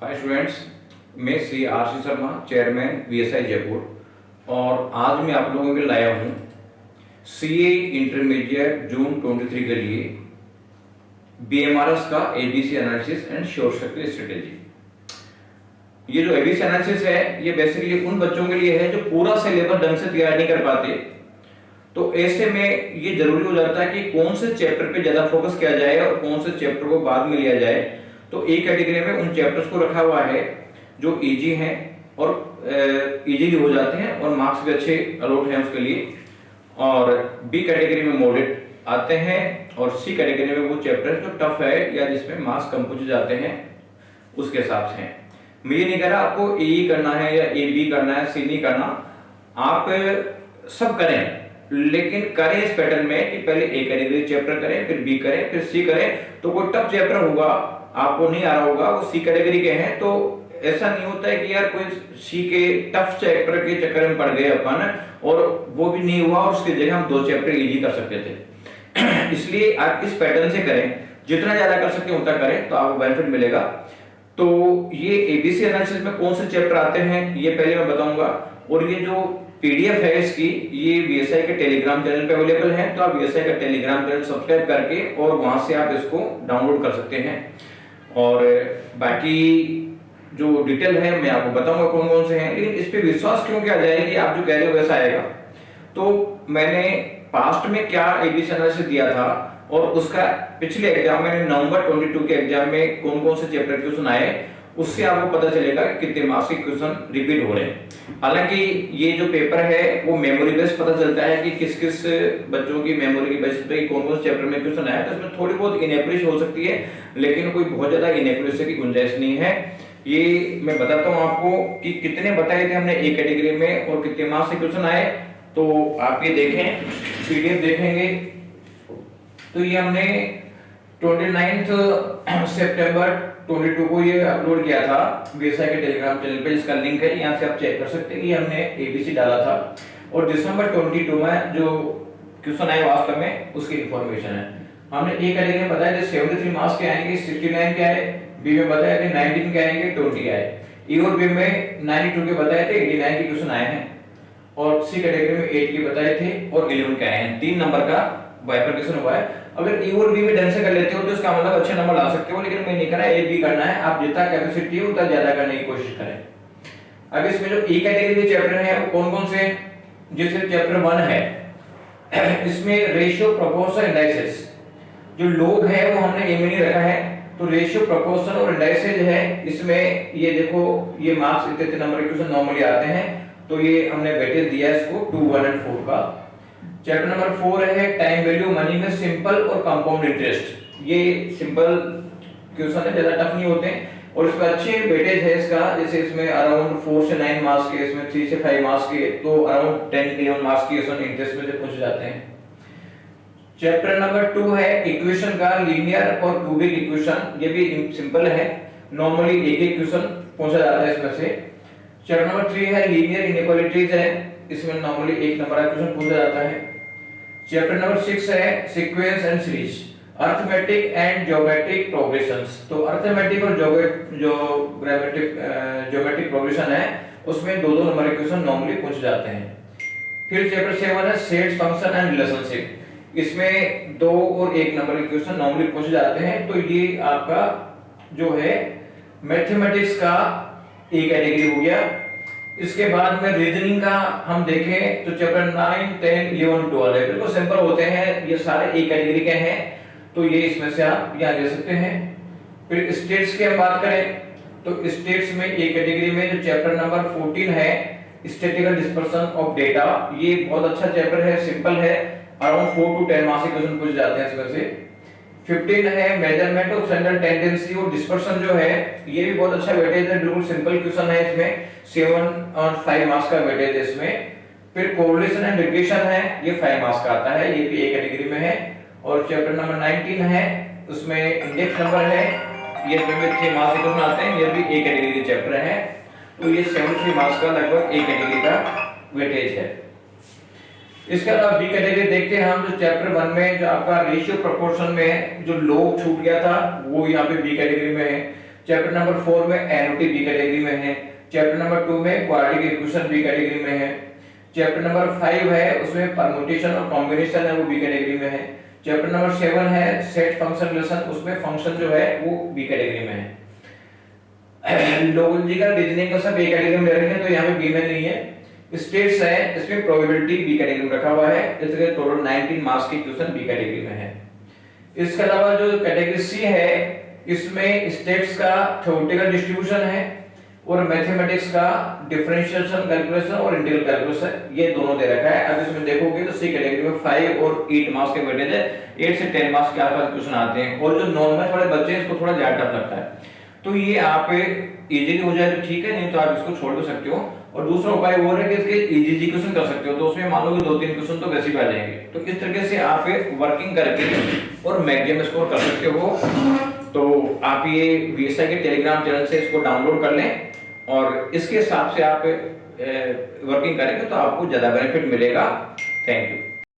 हाय students, मैं Shri R Sharma, chairman VSI Jaipur. और आज मैं आप लोगों के लिए लाया हूँ सीए इंटरमीडिएट जून 23 के लिए बीएमआरएस का ABC analysis and short circuit strategy. ये जो एबीसी एनालिसिस है ये बेसिकली उन बच्चों के लिए है जो पूरा सिलेबस ढंग से तैयार नहीं कर पाते। तो ऐसे में ये जरूरी हो जाता है कि कौन से चैप्टर पे ज्यादा फोकस किया जाए और कौन से चैप्टर को बाद में लिया जाए। तो ए कैटेगरी में उन चैप्टर्स को रखा हुआ है जो इजी हैं और इजीली हो जाते हैं और मार्क्स भी अच्छे अलॉट हैं उसके लिए। और बी कैटेगरी में मॉडरेट आते हैं और सी कैटेगरी में वो चैप्टर जो टफ है या जिसमें मार्क्स कम पूछे जाते हैं उसके हिसाब से हैं। मैं ये नहीं कह रहा आपको ए करना है या ए बी करना है, सी नहीं करना, आप सब करें, लेकिन करें इस पैटर्न में कि पहले ए कैटेगरी चैप्टर करें, फिर बी करें, फिर सी करें। तो कोई टफ चैप्टर होगा आपको नहीं आ रहा होगा, वो सी कैटेगरी के हैं, तो ऐसा नहीं होता है कि यार कोई सी के टफ चैप्टर के चक्कर में पड़ गए अपन और वो भी नहीं हुआ और उसकी जगह हम 2 चैप्टर इजी कर सकते थे। इसलिए आप इस पैटर्न से करें, जितना ज्यादा कर सकते हैं उतना करें तो आपको बेनिफिट मिलेगा। तो ये एबीसी एनालिसिस में कौन से चैप्टर आते हैं ये पहले मैं बताऊंगा। और ये जो पीडीएफ है इसकी, ये वीएसआई के टेलीग्राम चैनल पे अवेलेबल है, तो आप वीएसआई का टेलीग्राम चैनल सब्सक्राइब करके और वहां से आप इसको डाउनलोड कर सकते हैं। और बाकी जो डिटेल है मैं आपको बताऊंगा कौन कौन से हैं, लेकिन इस पे विश्वास क्यों किया जाए कि आप जो कह रहे हो वैसा आएगा। तो मैंने पास्ट में क्या एबीसी एनालिसिस दिया था और उसका पिछले एग्जाम में नवंबर 22 के एग्जाम में कौन कौन से चैप्टर क्वेश्चन आए, उससे आपको पता चलेगा कि कितने मार्क्स के क्वेश्चन रिपीट हो रहे हैं। हालांकि ये जो पेपर है वो मेमोरी बेस्ड पता चलता है कि किस किस बच्चों की मेमोरी की बेसिस पे कौन कौन से चैप्टर में क्वेश्चन आया, तो इसमें थोड़ी बहुत इनएक्यूरेसी हो सकती है, लेकिन कोई बहुत ज्यादा इनएक्यूरेसी की गुंजाइश नहीं है। ये मैं बताता हूँ आपको कि कितने बताए थे हमने ए कैटेगरी में और कितने मार्क्स के क्वेश्चन आए। तो आप ये देखें, पीडीएफ देखेंगे तो ये हमने 29 सितंबर 22 को ये अपलोड किया था वीएसआई के टेलीग्राम चैनल पे, जिसका लिंक है, यहाँ से आप चेक कर सकते हैं कि हमने एबीसी डाला था। और दिसंबर 22 में जो क्वेश्चन आए वास्तव में उसकी इंफॉर्मेशन है। हमने ए कैटेगरी में बताया थे 73 मार्क्स के आएंगे, 69 के आए, बी में बताया थे 19 के आएंगे, 20 आए, ई और बी में 92 के बताए थे, 89 के क्वेश्चन आए हैं, और सी कैटेगरी में 8 के बताए थे और 11 के आए हैं। 3 नंबर का बाइफरकेशन हुआ है। अगर ई और बी में ढंग से कर लेते हो तो इसका मतलब अच्छे नंबर ला सकते हो, लेकिन मैं नहीं कह रहा ए बी करना है, आप जितना कैपेसिटी है उतना ज्यादा करने की कोशिश करें। अब इसमें जो ई कैटेगरी के चैप्टर हैं वो कौन कौन से, जैसे चैप्टर 1 है इसमें रेशियो प्रोपोर्शन इंडाइसेस, जो लोग हैं वो हमने ए में नहीं रखा है, तो रेशियो प्रोपोर्शन और इंडाइसेस है इसमें। ये देखो ये मार्क्स इतने नंबर के क्वेश्चन नॉर्मली आते हैं, तो ये हमने वेटेज दिया है इसको 2, 1 और 4 का। चैप्टर नंबर 4 है टाइम वैल्यू मनी में सिंपल और कंपाउंड इंटरेस्ट। ये सिंपल क्वेश्चन है, ज्यादा टफ नहीं होते हैं और इसमें अच्छे वेटेज है इसका। जैसे इसमें अराउंड 4 से 9 मार्क्स के, इसमें 3 से 5 मार्क्स के, तो अराउंड 10 11 मार्क्स के क्वेश्चन इंटरेस्ट में से पूछे जाते हैं। चैप्टर नंबर 2 है इक्वेशन का, लीनियर और क्यूबिक इक्वेशन, ये भी सिंपल है, नॉर्मली एक एक क्वेश्चन पूछा जाता है इसमें से। चैप्टर नंबर 3 है लीनियर इनइक्वालिटीज है, इसमें नॉर्मली 1 नंबर का क्वेश्चन पूछा जाता है। चैप्टर नंबर 6 है sequence and series, arithmetic and geometric progressions. तो अरिथमेटिक और ज्योमेट्रिक प्रोग्रेशन है, उसमें 2-2 नंबर के क्वेश्चन नॉर्मली पूछे जाते हैं। फिर चैप्टर 7 है सेट्स फंक्शन एंड रिलेशनशिप, इसमें 2 और 1 नंबर के क्वेश्चन नॉर्मली पूछे जाते हैं। तो ये आपका जो है मैथमेटिक्स का ए कैटेगरी हो गया। इसके बाद में रीजनिंग का हम देखें तो चैप्टर 9, 10, 11, 12 है, बिल्कुल सिंपल होते हैं, ये सारे ए कैटेगरी के हैं, तो ये इसमें से आप यहाँ ले सकते हैं। फिर स्टेट्स की हम बात करें तो स्टेट्स में ए कैटेगरी में जो चैप्टर नंबर 14 है स्टैटिस्टिकल डिस्पर्शन ऑफ डेटा, ये बहुत अच्छा चैप्टर है, सिंपल है, अराउंड 4 to 10 मार्क्स के क्वेश्चन पूछे जाते हैं इसमें से। 15 है मेजरमेंट ऑफ सेंट्रल टेंडेंसी और डिस्पर्शन, जो है ये भी बहुत अच्छा वेटेज है, बिल्कुल सिंपल क्वेश्चन है, इसमें 7 और 5 मार्क्स का वेटेज है इसमें। फिर कोरिलेशन एंड रिग्रेशन है, ये 5 मार्क्स का आता है, ये भी ए कैटेगरी में है। और चैप्टर नंबर 19 है, उसमें इंडेक्स नंबर है, ये इसमें भी 6 मार्क्स के क्वेश्चन आते हैं, ये भी ए कैटेगरी के चैप्टर है, तो ये 73 मार्क्स का लगभग ए कैटेगरी का वेटेज है। इसके अलावा बी कैटेगरी देखते हैं हम, जो चैप्टर 1 में जो आपका रेशियो प्रोपोर्शन में जो लोग छूट गया था वो यहाँ पे बी कैटेगरी में है। चैप्टर नंबर 4 में एनओटी बी कैटेगरी में है, चैप्टर नंबर 2 में क्वाड्रेटिक इक्वेशन बी कैटेगरी में है, चैप्टर नंबर 5 है उसमें परम्यूटेशन और कॉम्बिनेशन है वो बी कैटेगरी में है, चैप्टर नंबर 7 है सेट फंक्शन रिलेशन, उसमें फंक्शन जो है वो बी कैटेगरी में है। लॉजिकल रीजनिंग का सब ए कैटेगरी में ले रखे हैं, तो यहाँ पे बी में नहीं है। स्टेट्स है इसमें प्रोबेबिलिटी बी कैटेगरी में रखा हुआ है, इसलिए टोटल 19 मार्क्स की क्वेश्चन बी कैटेगरी में है। इसके अलावा जो कैटेगरी सी है इसमें स्टेट्स का थ्योरेटिकल डिस्ट्रीब्यूशन है और मैथमेटिक्स का डिफरेंशिएशन कैलकुलेशन और इंटीग्रल कैलकुलेशन, ये दोनों दे रखा है। अब इसमें देखोगे तो सी कैटेगरी में 5 और 8 मार्क्स के वेटेज है, 8 से 10 मार्क्स के आसपास क्वेश्चन आते हैं, और जो नॉर्मल वाले बच्चे हैं इसको थोड़ा ज्यादा टफ लगता है। तो ये आप इजीली हो जाए तो ठीक है, नहीं तो आप इसको छोड़ भी सकते हो। और दूसरा उपाय वो है कि इसके इजी क्वेश्चन कर सकते हो, तो उसमें मान लो कि 2-3 क्वेश्चन तो वैसे ही आ जाएंगे। तो इस तरीके से आप वर्किंग करके और मैक्सिमम स्कोर कर सकते हो। तो आप ये वीएसआई के टेलीग्राम चैनल से इसको डाउनलोड कर लें और इसके हिसाब से आप वर्किंग करेंगे तो आपको ज्यादा बेनिफिट मिलेगा। Thank you.